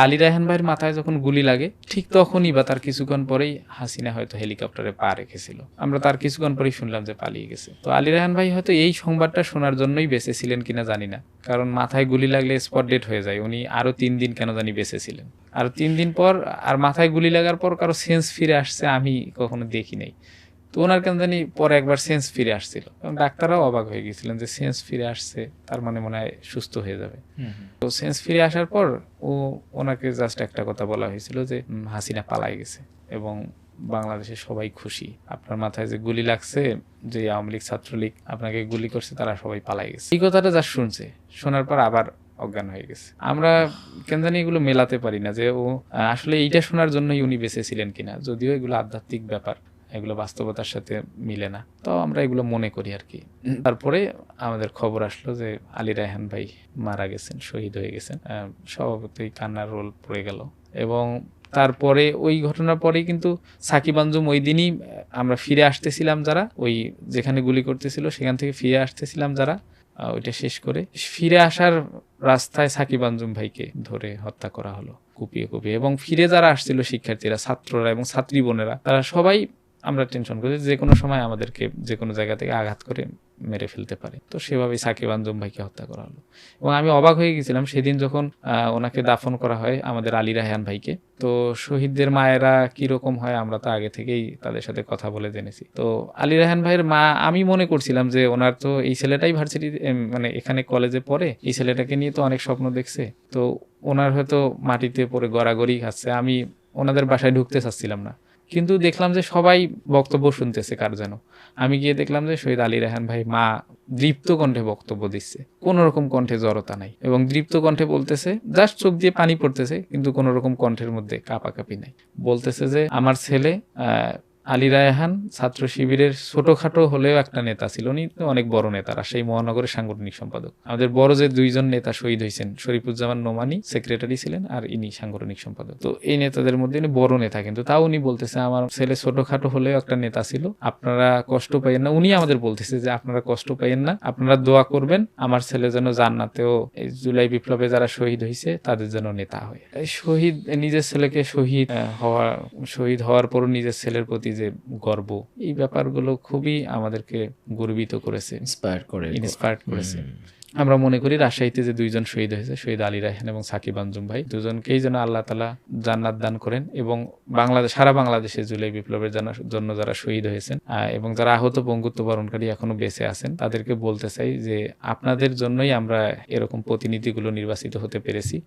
আলী রায়হান ভাইয়ের মাথায় যখন গুলি লাগে ঠিক তখনই বা তার কিছুক্ষণ পরেই হাসিনা হয়তো হেলিকপ্টারে পা রেখেছিল। আমরা তার কিছুক্ষণ পরেই শুনলাম যে পালিয়ে গেছে। তো আলী রায়হান ভাই হয়তো এই সংবাদটা শোনার জন্যই বেঁচে ছিলেন কিনা জানি না, কারণ মাথায় গুলি লাগলে স্পট ডেড হয়ে যায়। উনি আরো 3 দিন কেন জানি বেঁচে ছিলেন। আর 3 দিন পর আর মাথায় গুলি লাগার পর কারো সেন্স ফিরে আসছে আমি কখনো দেখি নাই। তো ওনার কেন জানি পরে একবার সেন্স ফিরে আসছিল, এবং ডাক্তাররাও অবাক হয়ে গেছিলেন যে সেন্স ফিরে আসছে, তার মানে মনে হয় সুস্থ হয়ে যাবে। তো সেন্স ফিরে আসার পর ওনাকে জাস্ট একটা কথা বলা হয়েছিল যে হাসিনা পালাই গেছে এবং বাংলাদেশের সবাই খুশি, আপনার মাথায় যে গুলি লাগছে, যে আওয়ামী লীগ ছাত্রলীগ আপনাকে গুলি করছে তারা সবাই পালাই গেছে। এই কথাটা যা শুনছে, শোনার পর আবার অজ্ঞান হয়ে গেছে। আমরা কেন জানি এগুলো মেলাতে পারি না যে ও আসলে এইটা শোনার জন্যই উনি বেঁচে ছিলেন কিনা, যদিও এগুলো আধ্যাত্মিক ব্যাপার, এগুলো বাস্তবতার সাথে মিলে না, তো আমরা এগুলো মনে করি আর কি। তারপরে আমাদের খবর আসলো যে আলী রায়হান ভাই মারা গেছেন, শহীদ হয়ে গেছেন। স্বভাবতই কান্নার রোল পড়ে গেল। এবং তারপরে ওই ঘটনার পরেই কিন্তু সাকিব আঞ্জুম ওই দিনই আমরা ফিরে আসতেছিলাম, যারা ওই যেখানে গুলি করতেছিল সেখান থেকে ফিরে আসতেছিলাম যারা, ওইটা শেষ করে ফিরে আসার রাস্তায় সাকিব আঞ্জুম ভাইকে ধরে হত্যা করা হলো কুপিয়ে কুপিয়ে। এবং ফিরে যারা আসছিল শিক্ষার্থীরা, ছাত্ররা এবং ছাত্রী বোনেরা, তারা সবাই আমরা টেনশন করি যে কোনো সময় আমাদেরকে যে কোনো জায়গা থেকে আঘাত করে মেরে ফেলতে পারে। তো সেভাবেই সাকিব আঞ্জুম ভাইকে হত্যা করা হলো। এবং আমি অবাক হয়ে গেছিলাম সেদিন যখন ওনাকে দাফন করা হয় আমাদের আলী রায়হান ভাইকে। তো শহীদদের মায়েরা কিরকম হয় আমরা তো আগে থেকেই তাদের সাথে কথা বলে জেনেছি। তো আলী রায়হান ভাইয়ের মা, আমি মনে করছিলাম যে ওনার তো এই ছেলেটাই ভার্সিটি মানে এখানে কলেজে পড়ে, এই ছেলেটাকে নিয়ে তো অনেক স্বপ্ন দেখছে, তো ওনার হয়তো মাটিতে পড়ে গড়াগড়ি খাচ্ছে। আমি ওনাদের বাসায় ঢুকতে চাচ্ছিলাম না, কিন্তু দেখলাম যে সবাই বক্তব্য শুনতেছে কার যেন। আমি গিয়ে দেখলাম যে শহীদ আলী রায়হান ভাই মা দৃপ্ত কণ্ঠে বক্তব্য দিচ্ছে, কোন রকম কণ্ঠে জড়তা নাই, এবং দৃপ্ত কণ্ঠে বলতেছে, জাস্ট চোখ দিয়ে পানি পড়তেছে কিন্তু কোন রকম কণ্ঠের মধ্যে কাঁপাকাঁপি নাই। বলতেছে যে আমার ছেলে আলী রায়হান ছাত্র শিবিরের ছোটখাটো হলেও একটা নেতা ছিল, উনি তো অনেক বড় নেতা, রাজশাহী মহানগরের সাংগঠনিক সম্পাদক। আমাদের বড় যে 2জন নেতা শহীদ হয়েছেন, শরীফুজ্জামান নোমানী সেক্রেটারি ছিলেন আর ইনি সাংগঠনিক সম্পাদক। তো এই নেতাদের মধ্যে ইনি বড় নেতা, কিন্তু তাও উনি বলতেছে আমার ছেলে ছোটখাটো হলেও একটা নেতা ছিল, আপনারা কষ্ট পাইয়েন না। উনি আমাদের বলতেছে যে আপনারা কষ্ট পাইয়েন না, আপনারা দোয়া করবেন আমার ছেলে যেন জান্নাতেও এই জুলাই বিপ্লবে যারা শহীদ হয়েছে তাদের যেন নেতা হয়। শহীদ নিজের ছেলেকে শহীদ হওয়ার পরও নিজের ছেলের প্রতি যে গর্ব, এই ব্যাপারগুলো খুবই আমাদেরকে গর্বিত করেছে, ইন্সপায়ার করেছে। আমরা মনে করি রাজশাহীতে যে 2জন শহীদ হয়েছে, শহীদ আলী রায়হান এবং সাকিব আঞ্জুম ভাই, দুজনকেই যেন আল্লাহ তাআলা জান্নাত দান করেন। এবং সারা বাংলাদেশে জুলাই বিপ্লবের জন্য যারা শহীদ হয়েছেন এবং যারা আহত পঙ্গুত্ব বরণকারী এখনো বেঁচে আছেন, তাদেরকে বলতে চাই যে আপনাদের জন্যই আমরা এরকম প্রতিনিধিগুলো নির্বাচিত হতে পেরেছি।